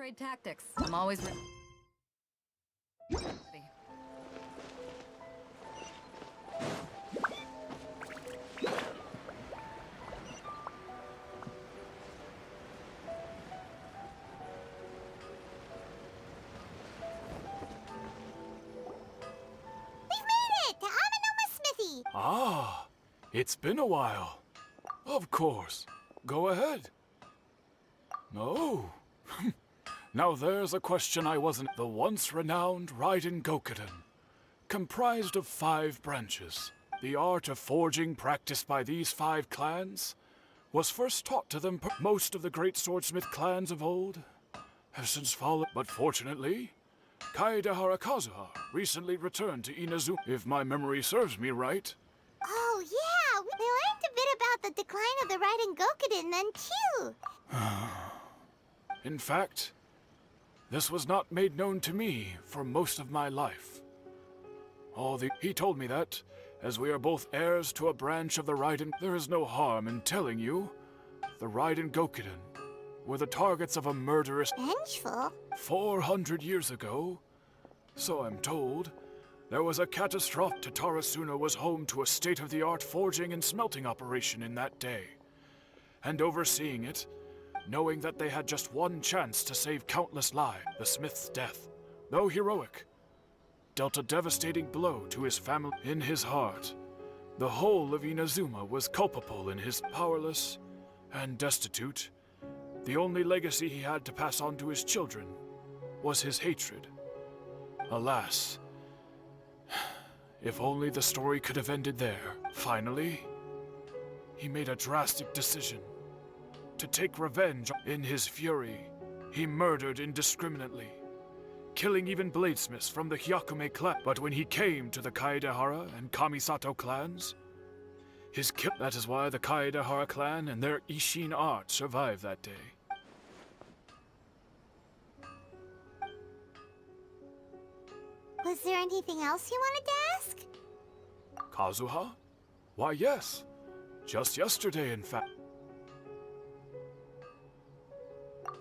trade tactics. I'm always ready. Ah, it's been a while. Of course. Go ahead. No. Now there's a question I wasn't. The once renowned Raiden Gokuden, comprised of 5 branches. The art of forging practiced by these 5 clans was first taught to them. Most of the great swordsmith clans of old have since fallen, but fortunately, Kaedehara Kazuha recently returned to Inazuma, if my memory serves me right. Oh, yeah! We learned a bit about the decline of the Raiden Gokuden then, too! In fact, this was not made known to me for most of my life. He told me that, as we are both heirs to a branch of the Raiden, there is no harm in telling you the Raiden Gokuden were the targets of a murderous... Vengeful? 400 years ago, so I'm told, there was a catastrophe. Tatarasuna was home to a state-of-the-art forging and smelting operation in that day. And overseeing it, knowing that they had just one chance to save countless lives, the smith's death, though heroic, dealt a devastating blow to his family. In his heart, the whole of Inazuma was culpable in his powerless and destitute. The only legacy he had to pass on to his children was his hatred. Alas, if only the story could have ended there. Finally, he made a drastic decision to take revenge. In his fury, he murdered indiscriminately, killing even bladesmiths from the Hyakume clan. But when he came to the Kaedehara and Kamisato clans, that is why the Kaedehara clan and their Ishin art survived that day. Was there anything else you wanted to ask? Kazuha? Why, yes. Just yesterday, in fact.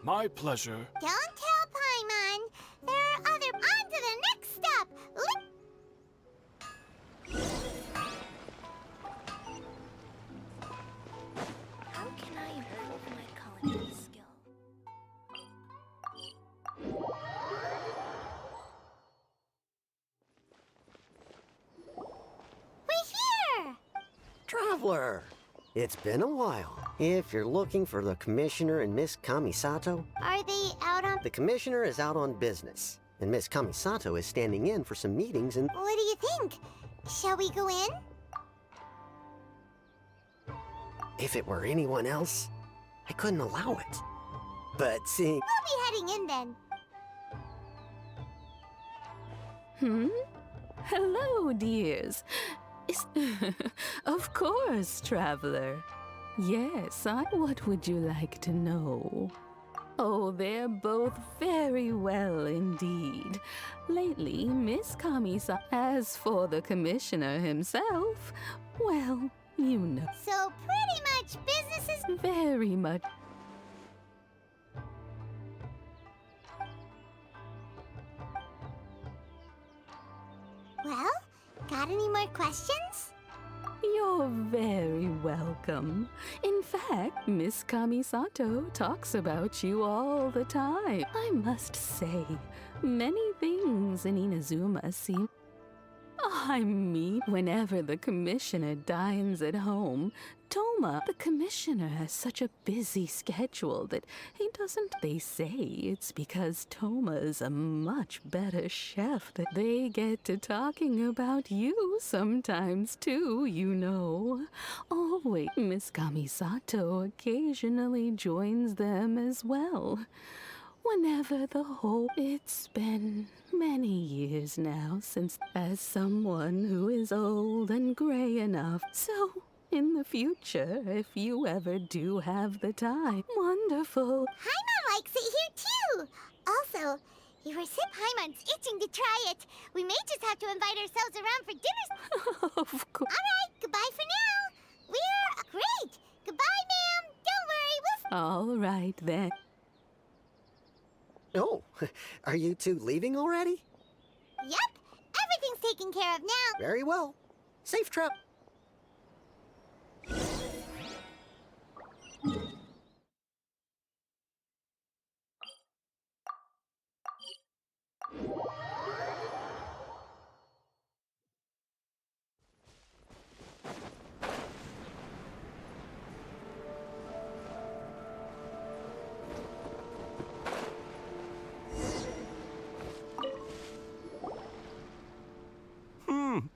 My pleasure. Don't tell Paimon. There are other... On to the next step! How can I improve my culinary skill? We're here! Traveler! It's been a while. If you're looking for the Commissioner and Miss Kamisato... Are they out on... The Commissioner is out on business, and Miss Kamisato is standing in for some meetings and... What do you think? Shall we go in? If it were anyone else, I couldn't allow it. But seeing... We'll be heading in then. Hello, dears. Of course, traveler. Yes, what would you like to know? Oh, they're both very well indeed. Lately, Miss Kamisa. As for the commissioner himself, well, you know. So pretty much business is... Very much. Well, got any more questions? You're very welcome. In fact, Miss Kamisato talks about you all the time. I must say, many things in Inazuma seem... I mean, whenever the commissioner dines at home, Toma, the commissioner, has such a busy schedule that he doesn't... They say it's because Toma is a much better chef that they get to talking about you sometimes too, you know. Oh wait, Miss Kamisato occasionally joins them as well. Whenever the whole... It's been many years now since, as someone who is old and gray enough, so in the future, if you ever do have the time, wonderful. Paimon likes it here too! Also, you were sick. Paimon's itching to try it. We may just have to invite ourselves around for dinner. Of course. Alright, goodbye for now. We're... Great! Goodbye, ma'am. Don't worry, we'll... All right then. Oh, are you two leaving already? Yep, everything's taken care of now. Very well. Safe trip.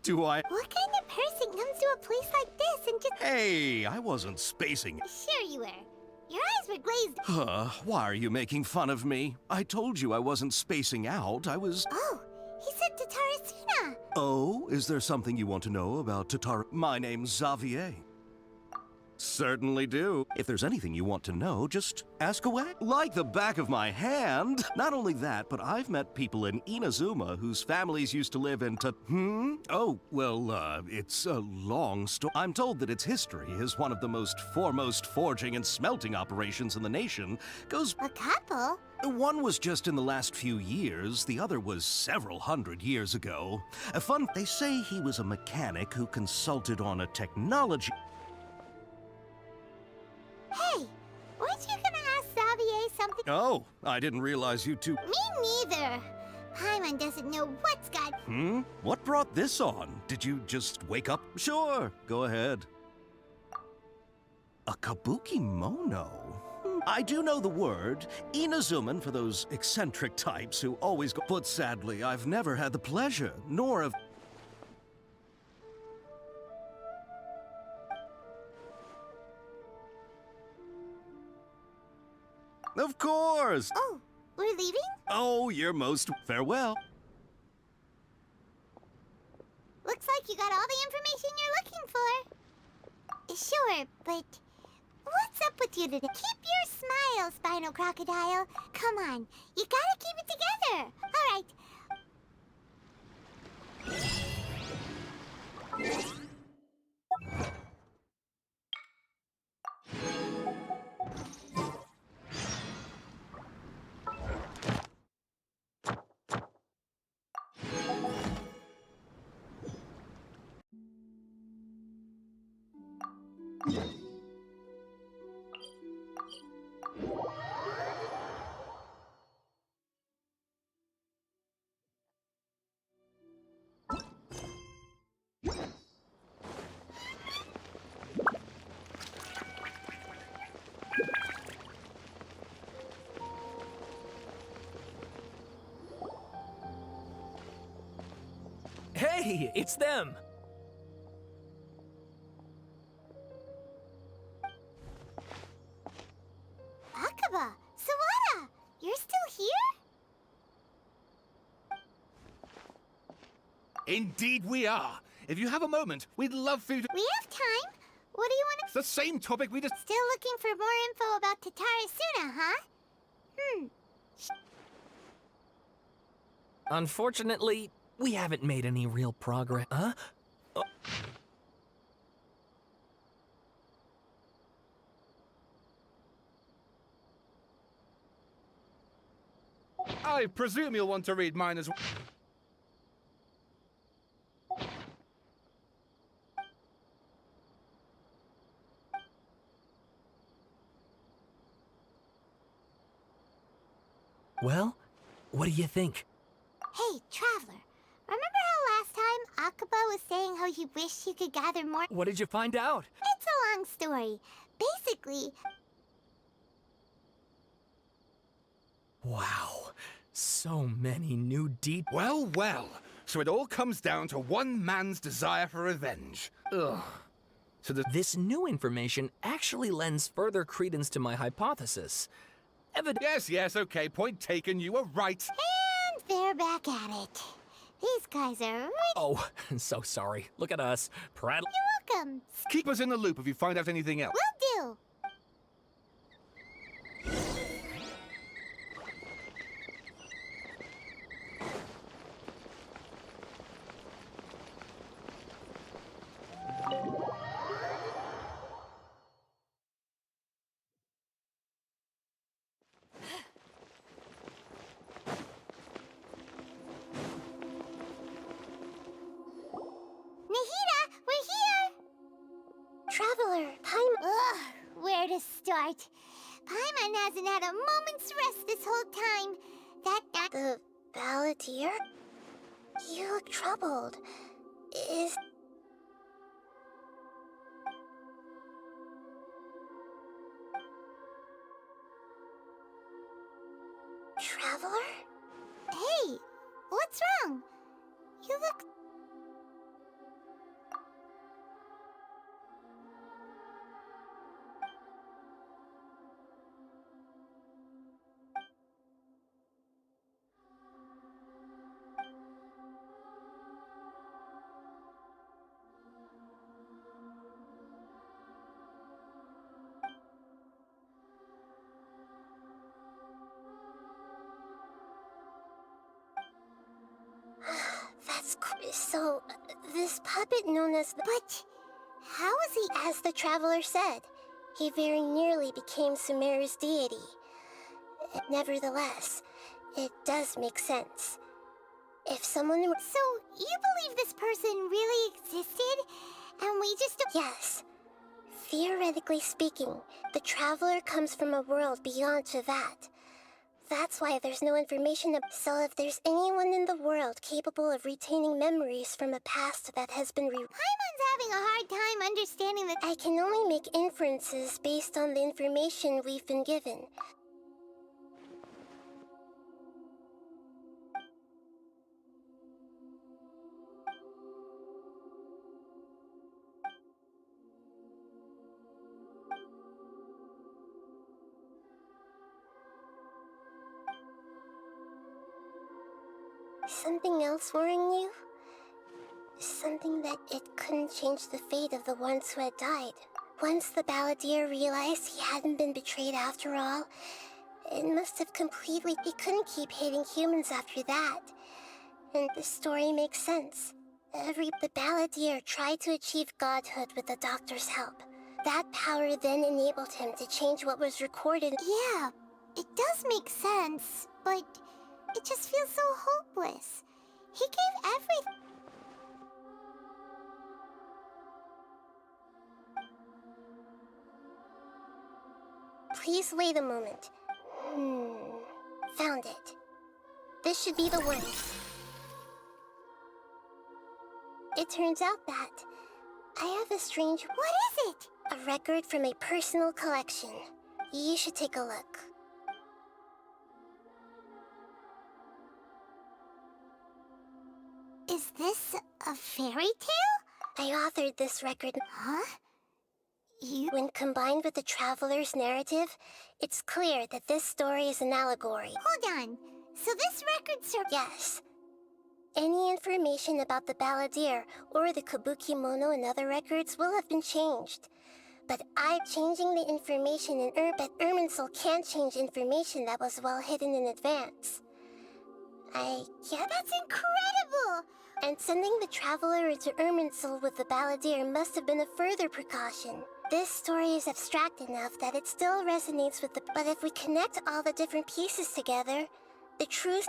Do I? What kind of person comes to a place like this and just... Hey, I wasn't spacing. Sure you were. Your eyes were glazed. Why are you making fun of me? I told you I wasn't spacing out. I was... Oh, he said Tatarasuna. Oh, is there something you want to know about Tatar? My name's Xavier. Certainly do. If there's anything you want to know, just ask away. Like the back of my hand. Not only that, but I've met people in Inazuma whose families used to live in Oh, well, it's a long story. I'm told that its history is one of the most foremost forging and smelting operations in the nation. Goes... A couple? One was just in the last few years, the other was several hundred years ago. They say he was a mechanic who consulted on a technology... Hey, weren't you gonna ask Xavier something? Oh, I didn't realize you two... Me neither. Paimon doesn't know what's got... What brought this on? Did you just wake up? Sure, go ahead. A kabukimono? I do know the word. Inazuman for those eccentric types who always go... But sadly, I've never had the pleasure, nor have... Of course! Oh, we're leaving? Oh, you're most... Farewell. Looks like you got all the information you're looking for. Sure, but what's up with you today? Keep your smile, Spinal Crocodile. Come on, you gotta keep it together. All right. Hey, it's them! Akaba, Sawada, you're still here? Indeed we are. If you have a moment, we'd love for you to... We have time. What do you want It's the same topic we just... Still looking for more info about Tatarasuna, huh? Unfortunately, we haven't made any real progress. Huh? I presume you'll want to read mine as well. Well, what do you think? Hey, Traveler, remember how last time Akaba was saying how he wished he could gather more? What did you find out? It's a long story. Basically... Wow, so many new details. Well, well. So it all comes down to one man's desire for revenge. Ugh. So This new information actually lends further credence to my hypothesis. Yes, okay, point taken, you were right. And they're back at it. These guys are really... Oh, so sorry. Look at us. Prattle. You're welcome. Keep us in the loop if you find out anything else. Will do. short. Paimon hasn't had a moment's rest this whole time. The balladeer? You look troubled. Is... Traveler? Hey, what's wrong? You look... So, this puppet known as the... But how is he... As the Traveler said, he very nearly became Sumeru's deity. Nevertheless, it does make sense. If someone were... So, you believe this person really existed? And we just... Yes. Theoretically speaking, the Traveler comes from a world beyond to that. That's why there's no information. So if there's anyone in the world capable of retaining memories from a past that has been Paimon's having a hard time understanding that... I can only make inferences based on the information we've been given. Something else worrying you? Something that it couldn't change the fate of the ones who had died. Once the balladeer realized he hadn't been betrayed after all, it must have completely... He couldn't keep hating humans after that. And the story makes sense. The balladeer tried to achieve godhood with the doctor's help. That power then enabled him to change what was recorded. Yeah, it does make sense, but... It just feels so hopeless. He gave everything. Please wait a moment. Found it. This should be the one. It turns out that I have a strange... What is it? A record from a personal collection. You should take a look. Is this a fairy tale? I authored this record. Huh? You... When combined with the Traveler's narrative, it's clear that this story is an allegory. Hold on. So this record's... Yes. Any information about the balladeer or the Kabukimono and other records will have been changed. But I'm changing the information in but Irminsul can't change information that was well hidden in advance. That's incredible! And sending the Traveler into Irminsul with the balladeer must have been a further precaution. This story is abstract enough that it still resonates with the... But if we connect all the different pieces together, the truth...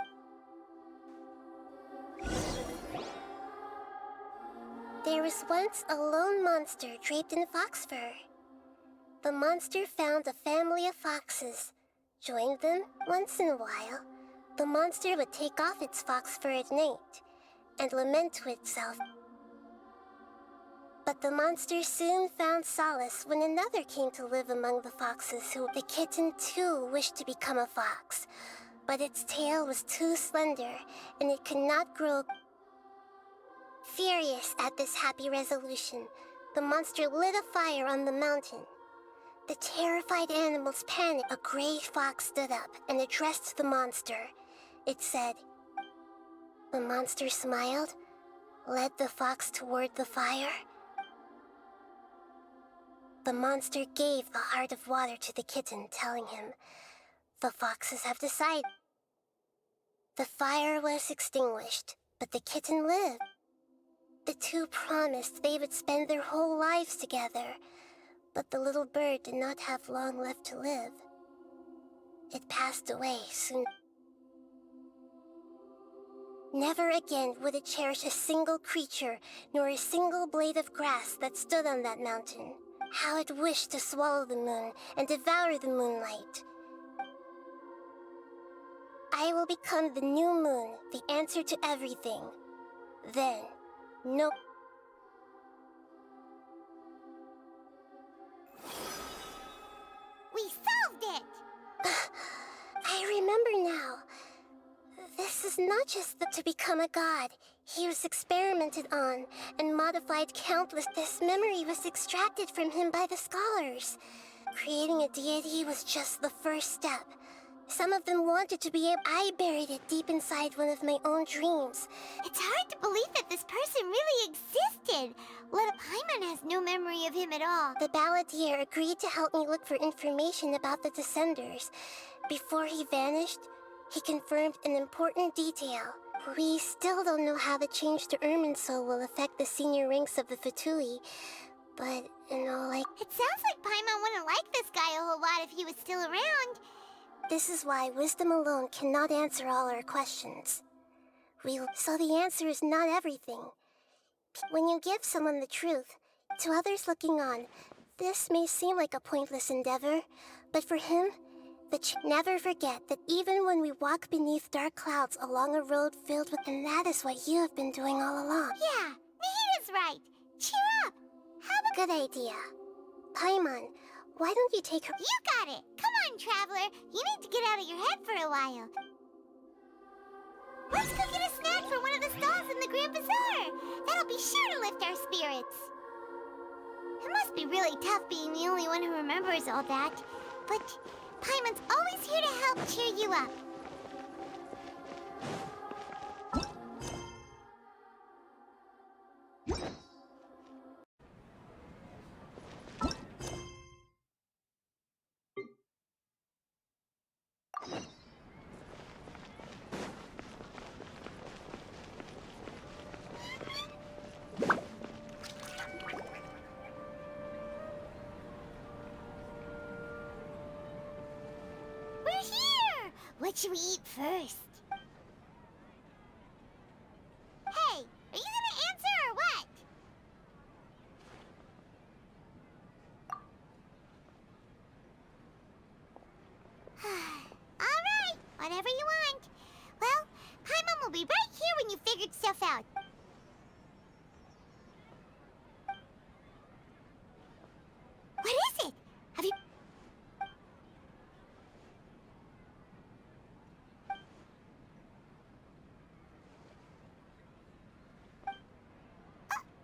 There was once a lone monster draped in fox fur. The monster found a family of foxes, joined them once in a while. The monster would take off its fox fur at night and lament to itself. But the monster soon found solace when another came to live among the foxes who... The kitten too wished to become a fox, but its tail was too slender and it could not grow. Furious at this happy resolution, the monster lit a fire on the mountain. The terrified animals panicked. A gray fox stood up and addressed the monster. It said, the monster smiled, led the fox toward the fire. The monster gave the heart of water to the kitten, telling him, the foxes have decided. The fire was extinguished, but the kitten lived. The two promised they would spend their whole lives together, but the little bird did not have long left to live. It passed away soon. Never again would it cherish a single creature, nor a single blade of grass that stood on that mountain. how it wished to swallow the moon and devour the moonlight. I will become the new moon, the answer to everything. Then, no... We solved it! I remember now. This is not just to become a god. He was experimented on and modified countless. This memory was extracted from him by the scholars. Creating a deity was just the first step. Some of them wanted to be able. I buried it deep inside one of my own dreams. It's hard to believe that this person really existed. Paimon has no memory of him at all. The balladeer agreed to help me look for information about the Descenders. Before he vanished, he confirmed an important detail. We still don't know how the change to Irminsul will affect the senior ranks of the Fatui, but, It sounds like Paimon wouldn't like this guy a whole lot if he was still around. This is why wisdom alone cannot answer all our questions. So the answer is not everything. When you give someone the truth, to others looking on, this may seem like a pointless endeavor, but for him, never forget that even when we walk beneath dark clouds along a road filled with... And that is what you have been doing all along. Yeah, Nahita's right. Cheer up. Good idea. Paimon, why don't you take her... You got it. Come on, Traveler. You need to get out of your head for a while. Let's go get a snack from one of the stalls in the Grand Bazaar. That'll be sure to lift our spirits. It must be really tough being the only one who remembers all that. But Paimon's always here to help cheer you up. What should we eat first? Hey, are you gonna answer or what? All right, whatever you want. Well, Paimon will be right here when you figured stuff out. What is it? Have you...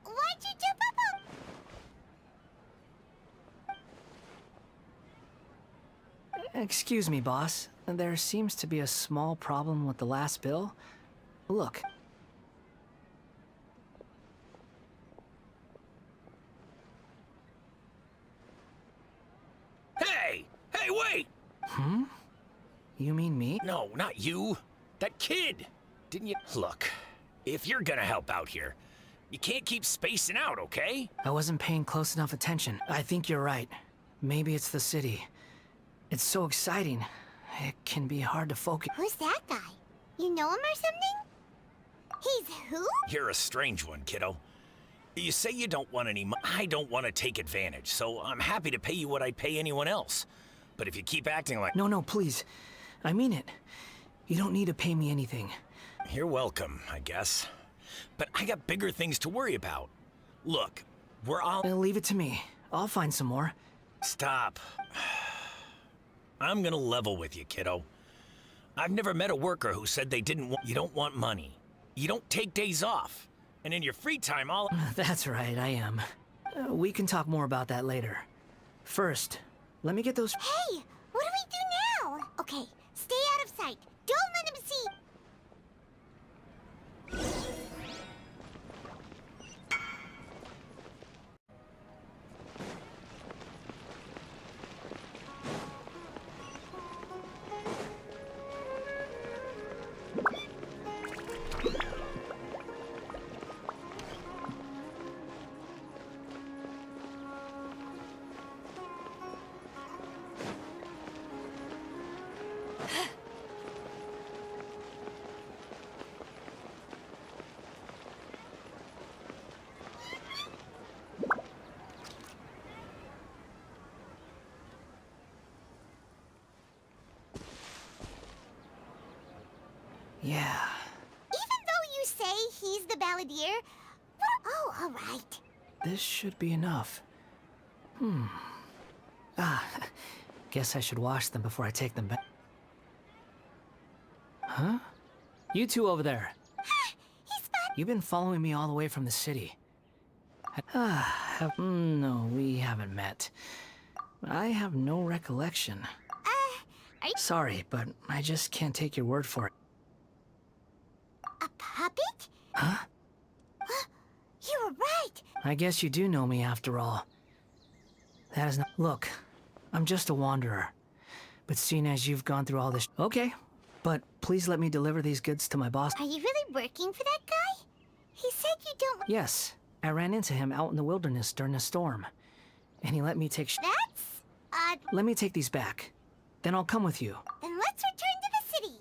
Why'd you jump up? Excuse me, boss. There seems to be a small problem with the last bill. Look. Hey! Hey, wait! Hmm? You mean me? No, not you. That kid! Didn't you... Look, if you're gonna help out here, you can't keep spacing out, okay? I wasn't paying close enough attention. I think you're right. Maybe it's the city. It's so exciting. It can be hard to focus. Who's that guy? You know him or something? He's who? You're a strange one, kiddo. You say you don't want any I don't want to take advantage, so I'm happy to pay you what I'd pay anyone else. But if you keep acting like... No, please. I mean it. You don't need to pay me anything. You're welcome, I guess. But I got bigger things to worry about. Look, we're all... Leave it to me. I'll find some more. Stop. I'm gonna level with you, kiddo. I've never met a worker who said they didn't want... You don't want money. You don't take days off. And in your free time, all... That's right, I am. We can talk more about that later. First, let me get those... Hey, what do we do now? Okay, stay out of sight. Don't let him see. Yeah. Even though you say he's the balladeer, oh, all right. This should be enough. Guess I should wash them before I take them back. Huh? You two over there. He's fun. You've been following me all the way from the city. No, we haven't met. I have no recollection. Are you Sorry, but I just can't take your word for it. a puppet? Huh? You were right. I guess you do know me after all. That is not. Look, I'm just a wanderer. But seeing as you've gone through all this. Okay, but please let me deliver these goods to my boss. Are you really working for that guy? He said you don't. Yes, I ran into him out in the wilderness during a storm. And he let me take. That's odd. Let me take these back. Then I'll come with you. Then let's return to the city.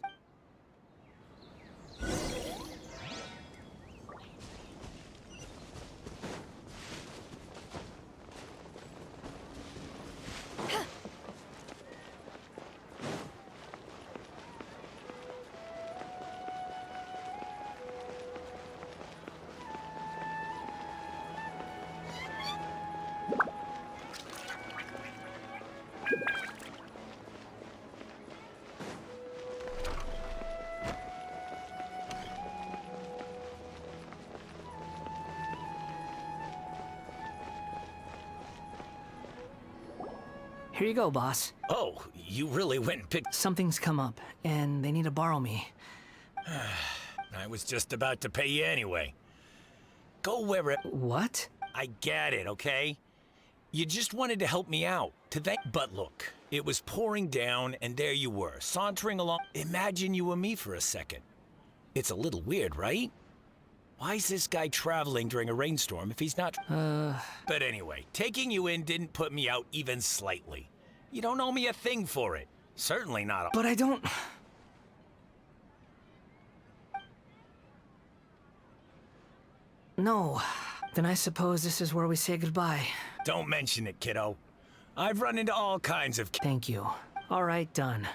Here you go, boss. Oh, you really went and picked... Something's come up, and they need to borrow me. I was just about to pay you anyway. Go where it... What? I get it, okay? You just wanted to help me out. But look, it was pouring down, and there you were, sauntering along. Imagine you were me for a second. It's a little weird, right? Why is this guy traveling during a rainstorm if he's not... But anyway, taking you in didn't put me out even slightly. You don't owe me a thing for it. Certainly not a... But I don't... No. Then I suppose this is where we say goodbye. Don't mention it, kiddo. I've run into all kinds of... Thank you. All right, done.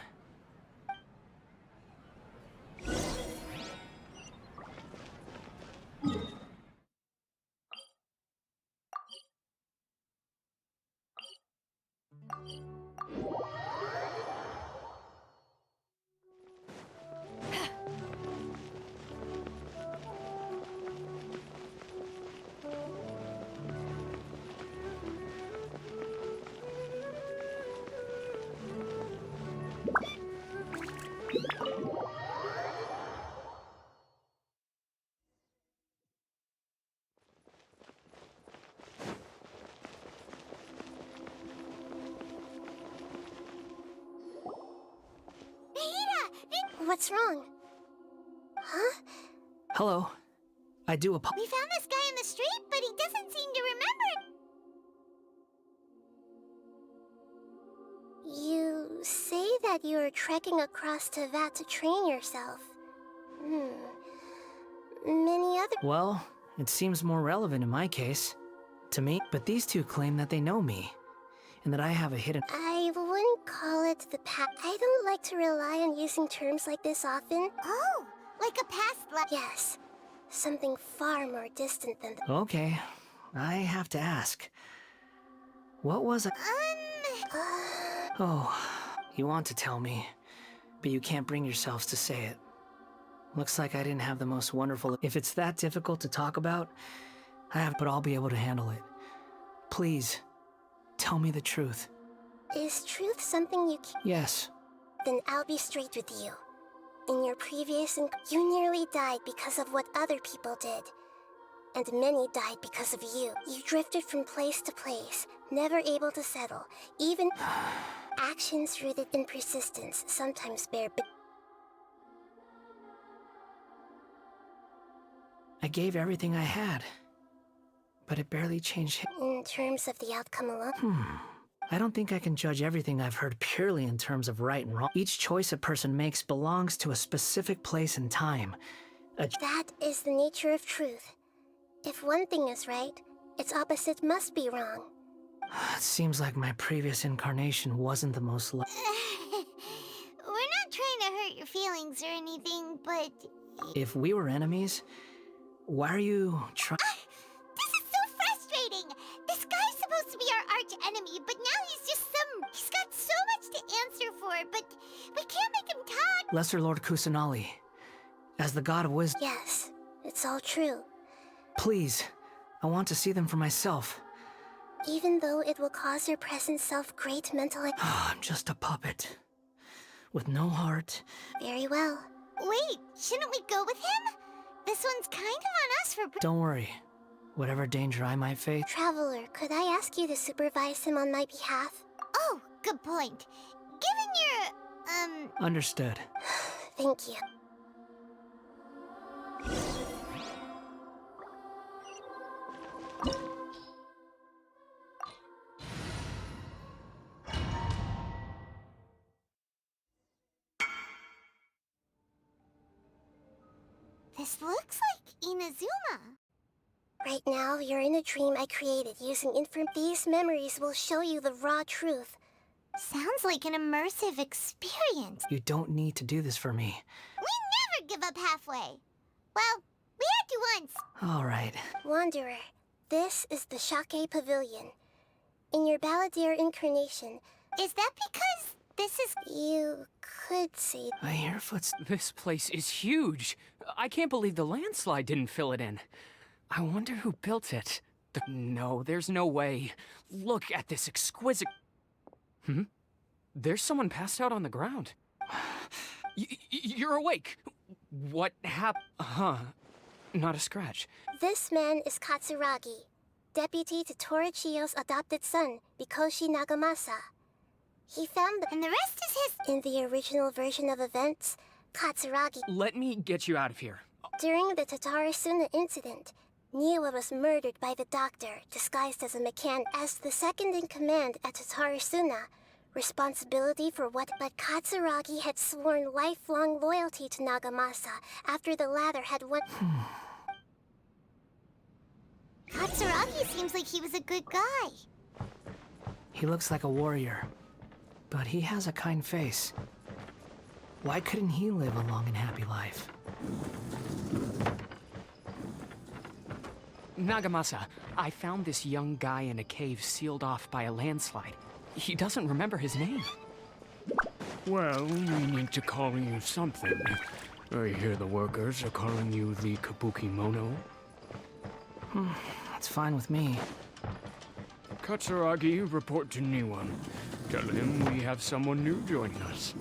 What's wrong? Huh? Hello. I do We found this guy in the street, but he doesn't seem to remember. You say that you are trekking across to Vat to train yourself. Many other... Well, it seems more relevant in my case. To me. But these two claim that they know me. And that I have a hidden... I wouldn't call it the past. I don't like to rely on using terms like this often. Oh, like a past life. Yes. Something far more distant than... Okay. I have to ask. What was it? Oh, you want to tell me, but you can't bring yourselves to say it. Looks like I didn't have the most wonderful... If it's that difficult to talk about, but I'll be able to handle it. Please, tell me the truth. Is truth something you can't... Yes. Then I'll be straight with you. In your previous... You nearly died because of what other people did. And many died because of you. You drifted from place to place, never able to settle. Even... Actions rooted in persistence sometimes bear... I gave everything I had, but it barely changed... In terms of the outcome alone? I don't think I can judge everything I've heard purely in terms of right and wrong. Each choice a person makes belongs to a specific place and time. That is the nature of truth. If one thing is right, its opposite must be wrong. It seems like my previous incarnation wasn't the most We're not not trying to hurt your feelings or anything, but... If we were enemies, why are you trying... This is so frustrating! This guy's supposed to be our arch enemy, but now he's just He's got so much to answer for, but we can't make him talk! Lesser Lord Kusanali, as the god of wisdom... Yes, it's all true. Please, I want to see them for myself. Even though it will cause your present self great mental... I'm just a puppet. With no heart. Very well. Wait, shouldn't we go with him? This one's kind of on us for... Don't worry. Whatever danger I might face... Traveler, could I ask you to supervise him on my behalf? Oh, good point. Given your, Understood. Thank you. This looks like Inazuma. Right now, you're in a dream I created using These memories will show you the raw truth. Sounds like an immersive experience. You don't need to do this for me. We never give up halfway. Well, we had to once. All right. Wanderer, this is the Shake Pavilion. In your Balladeer incarnation... Is that because this is... You could see... I hear footsteps. This place is huge. I can't believe the landslide didn't fill it in. I wonder who built it. No, there's no way. Look at this exquisite... There's someone passed out on the ground. You're awake. What happened? Not a scratch. This man is Katsuragi, deputy to Torichiyo's adopted son, Mikoshi Nagamasa. He found And the rest is his... In the original version of events, Katsuragi... Let me get you out of here. During the Tatarasuna incident, Niwa was murdered by the doctor, disguised as a mechanic. As the second-in-command at Tatarasuna, responsibility for what... But Katsuragi had sworn lifelong loyalty to Nagamasa after the latter had won... Katsuragi seems like he was a good guy. He looks like a warrior, but he has a kind face. Why couldn't he live a long and happy life? Nagamasa, I found this young guy in a cave sealed off by a landslide. He doesn't remember his name. Well, we need to call you something. I hear the workers are calling you the Kabukimono. That's fine with me. Katsuragi, report to Niwa. Tell him we have someone new joining us.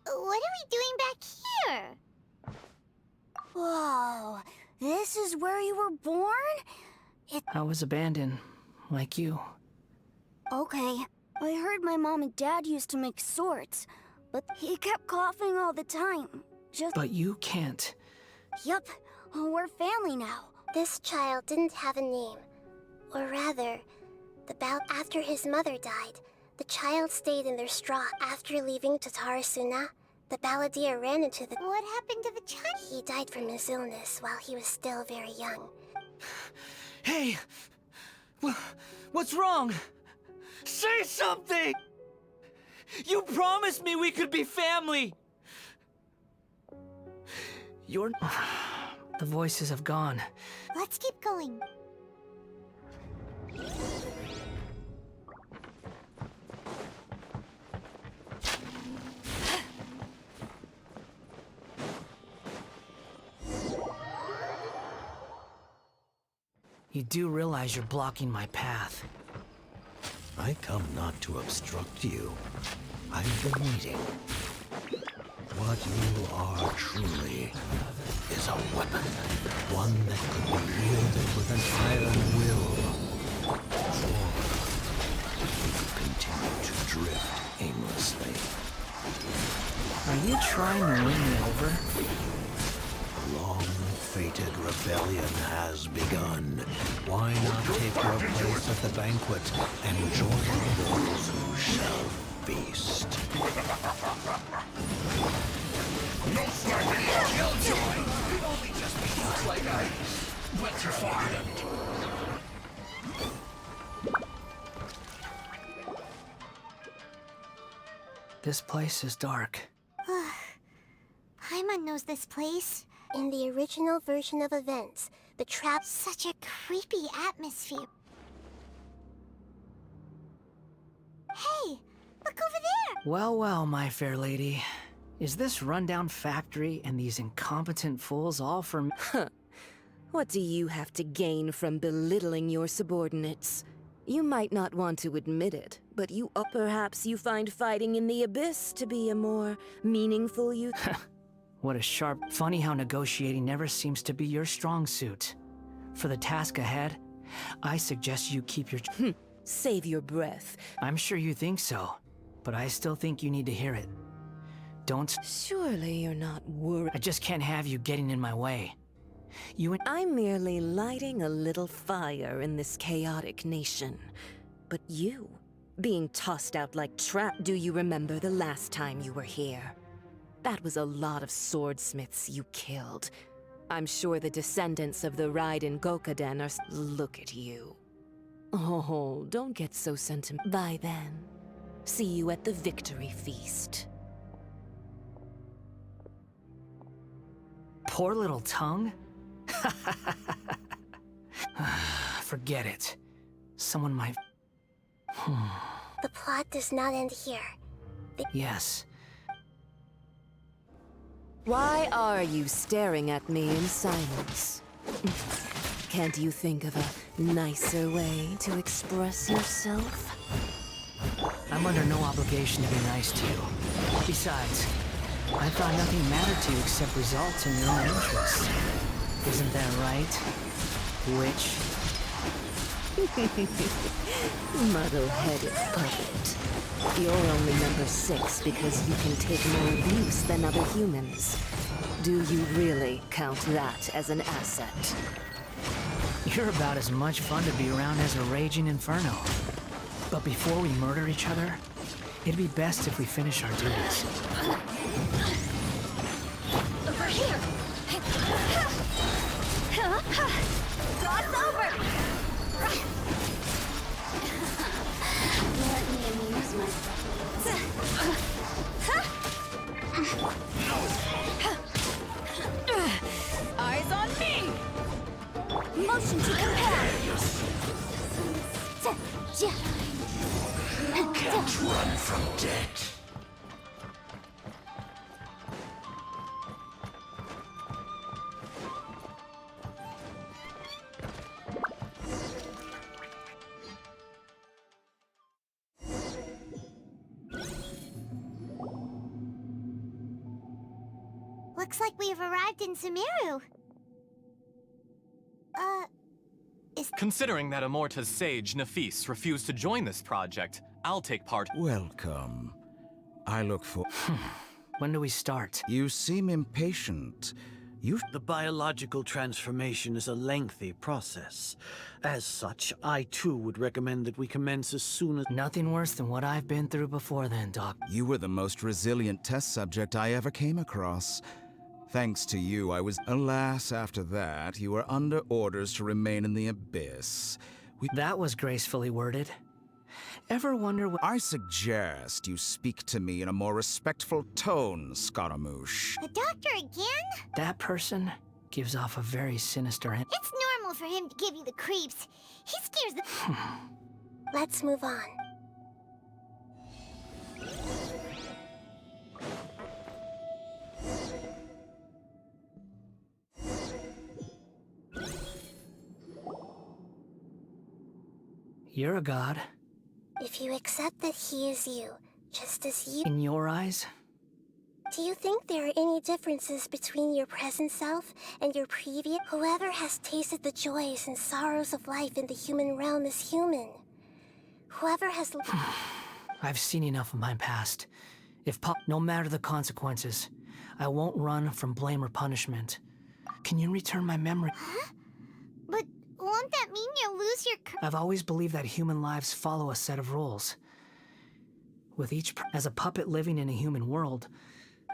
What are we doing back here? Whoa, this is where you were born? I was abandoned, like you. Okay, I heard my mom and dad used to make swords, but he kept coughing all the time. But you can't. Yup, we're family now. This child didn't have a name. Or rather, after his mother died, the child stayed in their straw. After leaving Tatarasuna, the Balladeer ran into the... What happened to the child? He died from his illness while he was still very young. Hey! What's wrong? Say something! You promised me we could be family! You're... The voices have gone. Let's keep going. You do realize you're blocking my path. I come not to obstruct you. I've been waiting. What you are truly is a weapon. One that could be wielded with an iron will. Or you continue to drift aimlessly. Are you trying to win me over? long-fated rebellion has begun. Why not take your place at the banquet and join those who shall feast? No slapping! Killjoy! It only just feels like I went too far. This place is dark. Paimon knows this place. In the original version of events, the trap... Such a creepy atmosphere. Hey, look over there! Well, well, my fair lady. Is this rundown factory and these incompetent fools all for me? What do you have to gain from belittling your subordinates? You might not want to admit it, but perhaps you find fighting in the abyss to be a more meaningful use. What a sharp... Funny how negotiating never seems to be your strong suit. For the task ahead, I suggest you keep your... Save your breath. I'm sure you think so, but I still think you need to hear it. Don't... Surely you're not worried. I just can't have you getting in my way. I'm merely lighting a little fire in this chaotic nation. But you, being tossed out like trap... Do you remember the last time you were here? That was a lot of swordsmiths you killed. I'm sure the descendants of the Raiden Gokaden are... Look at you. Oh, don't get so sentimental. Bye then. See you at the victory feast. Poor little tongue? Forget it. Someone might... The plot does not end here. Yes. Why are you staring at me in silence? Can't you think of a nicer way to express yourself? I'm under no obligation to be nice to you. Besides, I thought nothing mattered to you except results in your own interests. Isn't that right, witch? Muddle-headed puppet. You're only number 6 because you can take more abuse than other humans. Do you really count that as an asset? You're about as much fun to be around as a raging inferno. But before we murder each other, it'd be best if we finish our duties. Over here! God's over! Let me amuse myself. Eyes on me! Motion to compare! You can't run from death. Looks like we've arrived in Sumeru. Considering that Amorta's sage, Nafis, refused to join this project, I'll take part. Welcome. I look for... When do we start? You seem impatient. The biological transformation is a lengthy process. As such, I too would recommend that we commence as soon as... Nothing worse than what I've been through before then, Doc. You were the most resilient test subject I ever came across. Thanks to you, I was... Alas, after that, you were under orders to remain in the abyss. That was gracefully worded. Ever wonder what... I suggest you speak to me in a more respectful tone, Scaramouche. The doctor again? That person gives off a very sinister... It's normal for him to give you the creeps. He scares the... Let's move on. You're a god. If you accept that he is you, just as you... In your eyes? Do you think there are any differences between your present self and your previous? Whoever has tasted the joys and sorrows of life in the human realm is human. Whoever has... I've seen enough of my past. No matter the consequences, I won't run from blame or punishment. Can you return my memory? Huh? But won't that mean you'll lose your... I've always believed that human lives follow a set of rules. With each... As a puppet living in a human world...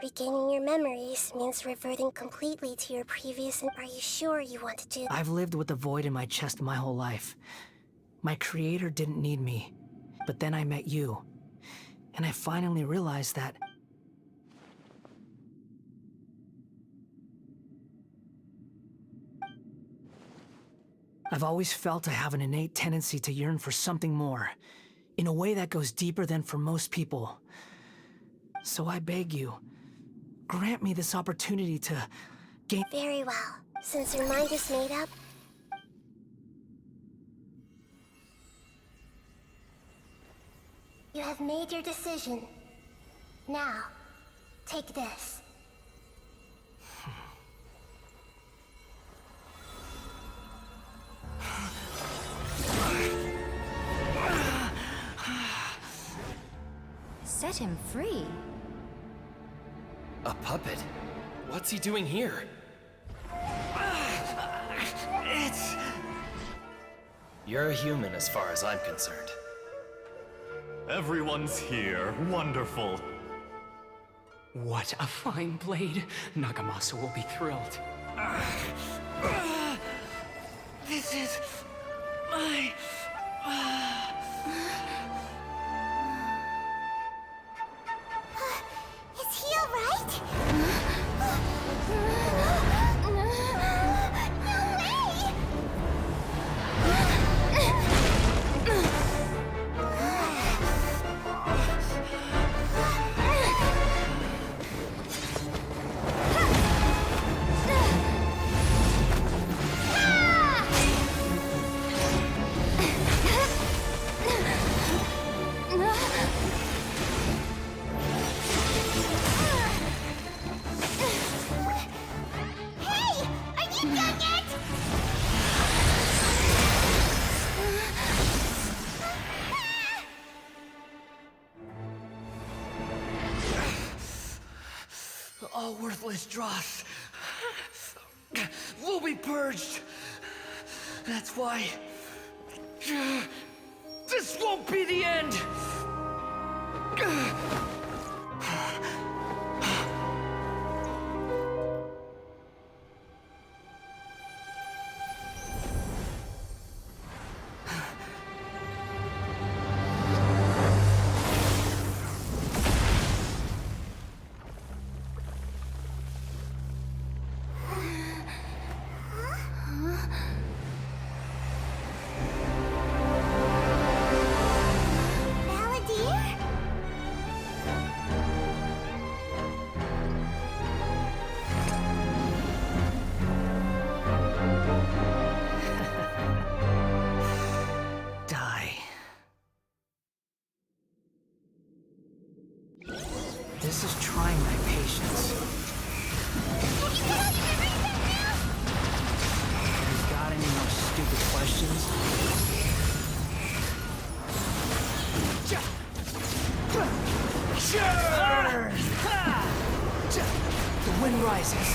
Regaining your memories means reverting completely to your previous... Are you sure you want to do... I've lived with a void in my chest my whole life. My creator didn't need me. But then I met you. And I finally realized that... I've always felt I have an innate tendency to yearn for something more, in a way that goes deeper than for most people. So I beg you, grant me this opportunity to gain... Very well. Since your mind is made up... You have made your decision. Now, take this. Set him free? A puppet? What's he doing here? You're a human as far as I'm concerned. Everyone's here. Wonderful. What a fine blade. Nagamasa will be thrilled. This is... my... Is he alright? All worthless dross will be purged. That's why this won't be the end. This is trying my patience. You got any more stupid questions? Sure! The wind rises.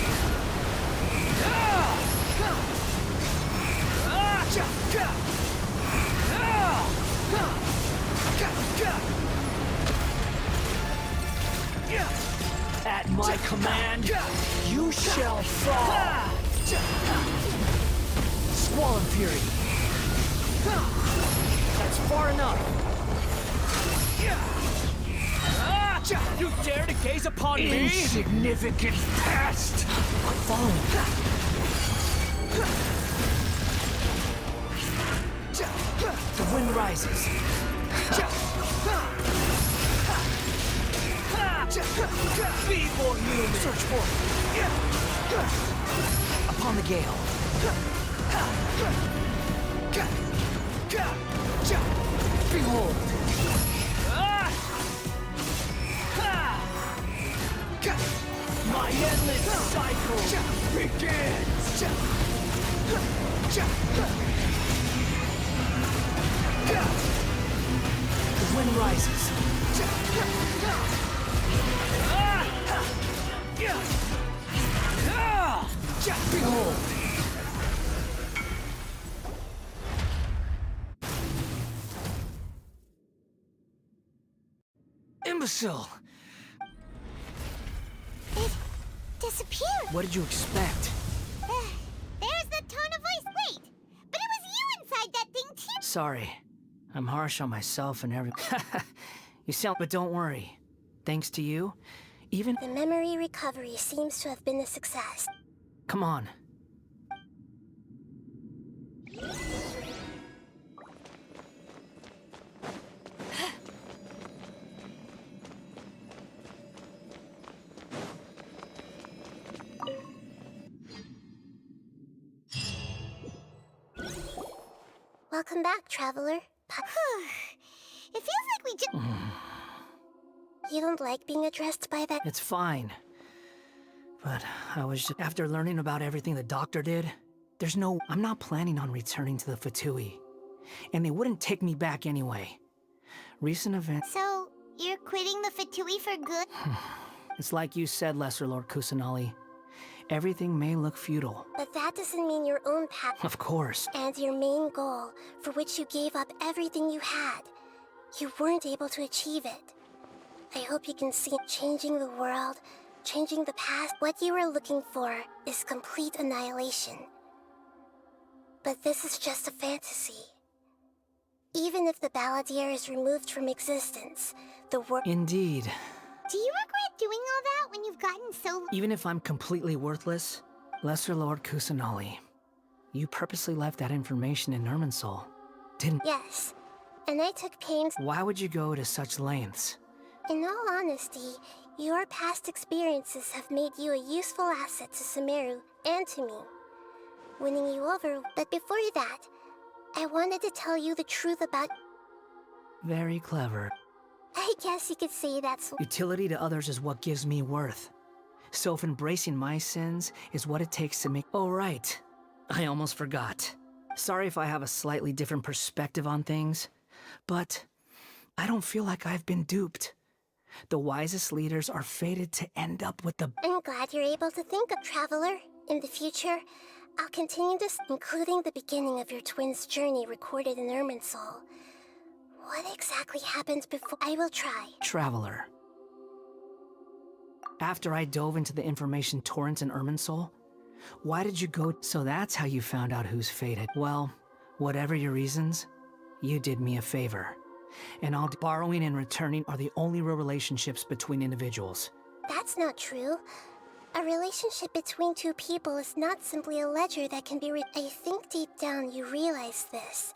At my command, you shall fall. Squall and Fury. That's far enough. You dare to gaze upon me? Insignificant pest! I'm following. The wind rises. Feeble human! Search for it! Upon the gale. Behold! My endless cycle begins! The wind rises. Behold! Axel! It disappeared. What did you expect? There's the tone of voice. Wait, but it was you inside that thing too. Sorry. I'm harsh on myself and every... You sound... But don't worry. Thanks to you, even... The memory recovery seems to have been a success. Come on. Welcome back, traveler. It feels like we just... You don't like being addressed by that? It's fine. But I was just... After learning about everything the doctor did, there's no... I'm not planning on returning to the Fatui. And they wouldn't take me back anyway. Recent events... So, you're quitting the Fatui for good? It's like you said, Lesser Lord Kusanali. Everything may look futile. But that doesn't mean your own path... Of course. And your main goal, for which you gave up everything you had. You weren't able to achieve it. I hope you can see changing the world, changing the past. What you were looking for is complete annihilation. But this is just a fantasy. Even if the Balladeer is removed from existence, the world... Indeed. Do you regret doing all that when you've gotten so... Even if I'm completely worthless, Lesser Lord Kusanali, you purposely left that information in Irminsul, didn't... Yes, and I took pains... Why would you go to such lengths? In all honesty, your past experiences have made you a useful asset to Sumeru and to me. Winning you over... But before that, I wanted to tell you the truth about... Very clever. I guess you could say that's... Utility to others is what gives me worth. So if embracing my sins is what it takes to make... Oh, right. I almost forgot. Sorry if I have a slightly different perspective on things, but I don't feel like I've been duped. The wisest leaders are fated to end up with the... I'm glad you're able to think of Traveler. In the future, I'll continue this, including the beginning of your twins' journey recorded in Irminsul. What exactly happened before? I will try. Traveler. After I dove into the information torrents in Irminsul, why did you go? So that's how you found out who's fated. Well, whatever your reasons, you did me a favor. And borrowing and returning are the only real relationships between individuals. That's not true. A relationship between two people is not simply a ledger that can be I think deep down you realize this.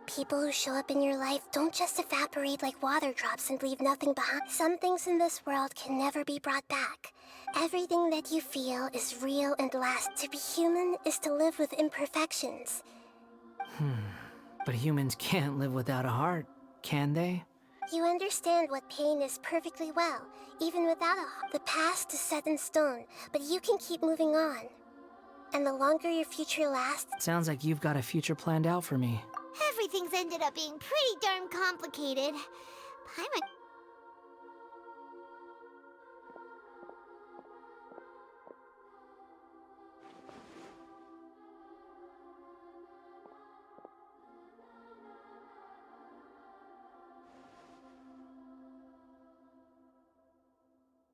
People who show up in your life don't just evaporate like water drops and leave nothing behind. Some things in this world can never be brought back. Everything that you feel is real and lasts. To be human is to live with imperfections. But humans can't live without a heart, can they? You understand what pain is perfectly well, even without a heart. The past is set in stone, but you can keep moving on. And the longer your future lasts... Sounds like you've got a future planned out for me. Everything's ended up being pretty darn complicated.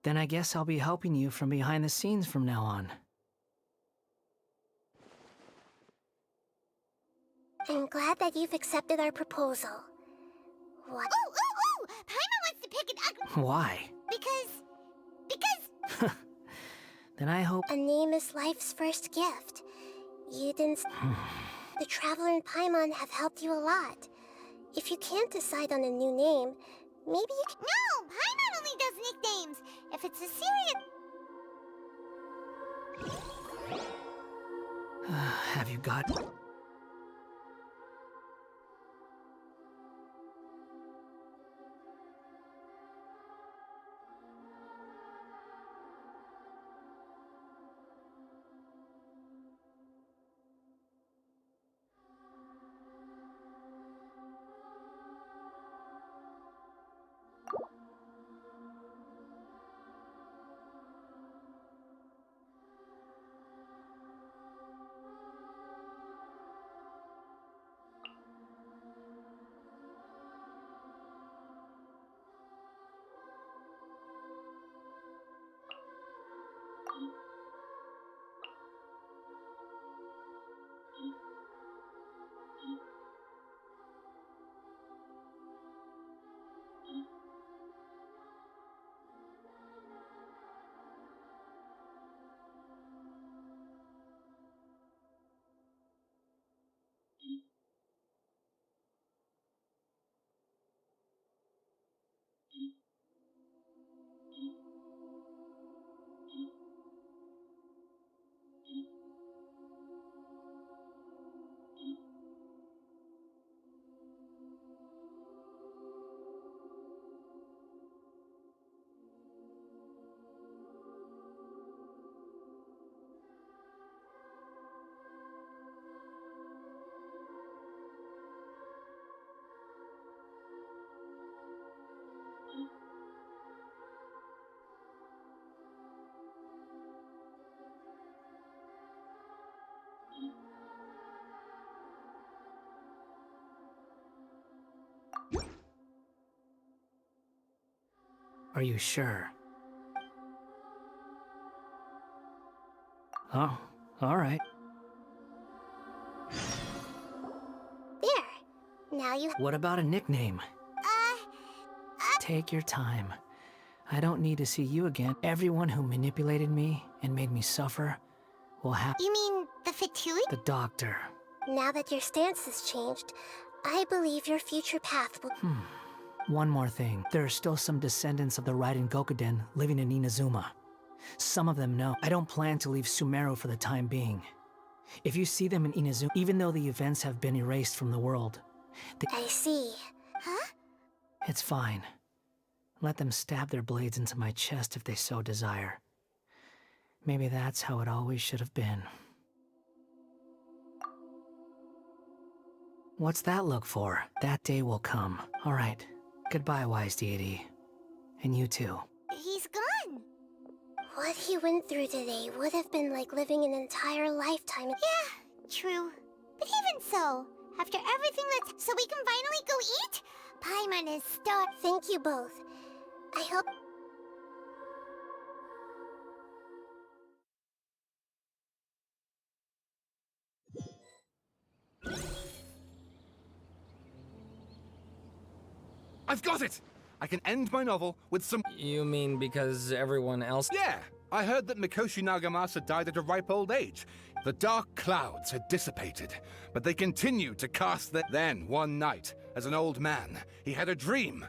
Then I guess I'll be helping you from behind the scenes from now on. I'm glad that you've accepted our proposal. What? Ooh! Paimon wants to pick it up! Why? Because... Then I hope... A name is life's first gift. You didn't... The Traveler and Paimon have helped you a lot. If you can't decide on a new name, maybe you can... No! Paimon only does nicknames! If it's a serious... Have you got... Are you sure? Oh, all right. There. Now you... What about a nickname? Take your time. I don't need to see you again. Everyone who manipulated me and made me suffer will have... You mean the Fatui? The doctor. Now that your stance has changed, I believe your future path will... One more thing. There are still some descendants of the Raiden Gokuden living in Inazuma. Some of them know. I don't plan to leave Sumeru for the time being. If you see them in Inazuma, even though the events have been erased from the world... I see. Huh? It's fine. Let them stab their blades into my chest if they so desire. Maybe that's how it always should have been. What's that look for? That day will come. All right. Goodbye, wise deity. And you too. He's gone. What he went through today would have been like living an entire lifetime. Yeah, true. But even so, after everything that's... So we can finally go eat? Paimon is starved. Thank you both. I hope... I've got it! I can end my novel with some... You mean because everyone else... Yeah! I heard that Mikoshi Nagamasa died at a ripe old age. The dark clouds had dissipated, but they continued to cast their... Then, one night, as an old man, he had a dream.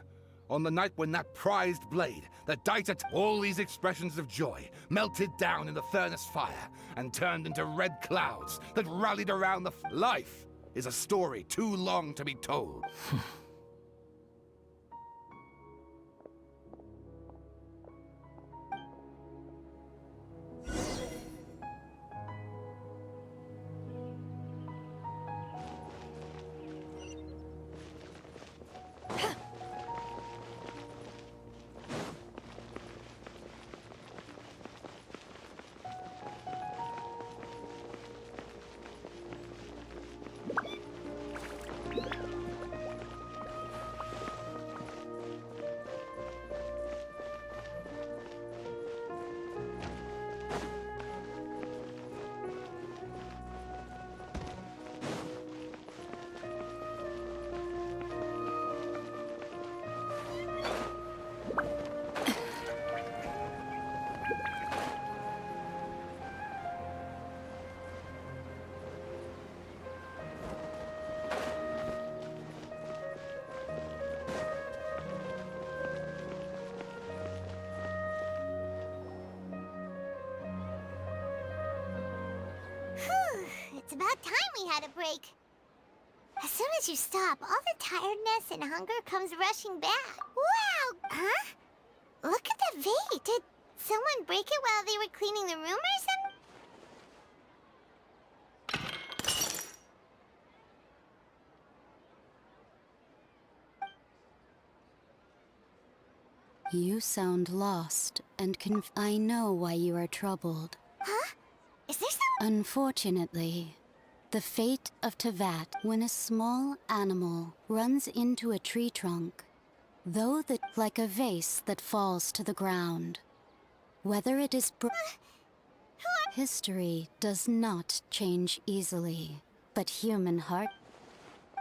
On the night when that prized blade, the Daita, all these expressions of joy, melted down in the furnace fire and turned into red clouds that rallied around the... Life is a story too long to be told. It's about time we had a break. As soon as you stop, all the tiredness and hunger comes rushing back. Wow! Huh? Look at the vase. Did someone break it while they were cleaning the room or something? You sound lost and I know why you are troubled. Huh? Is there some... Unfortunately, the fate of Tevat when a small animal runs into a tree trunk, though like a vase that falls to the ground. Whether it is history does not change easily, but human heart...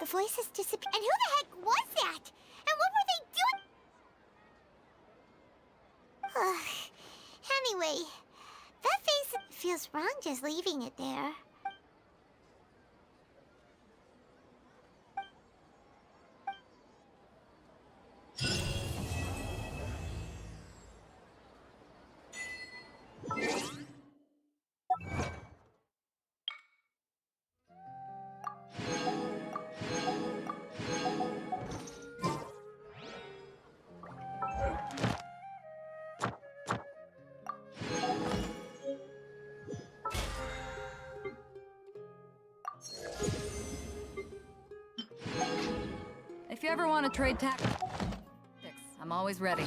The voices disappeared. And who the heck was that? And what were they doing? Anyway, that face feels wrong just leaving it there. If you ever want to trade tactics, I'm always ready.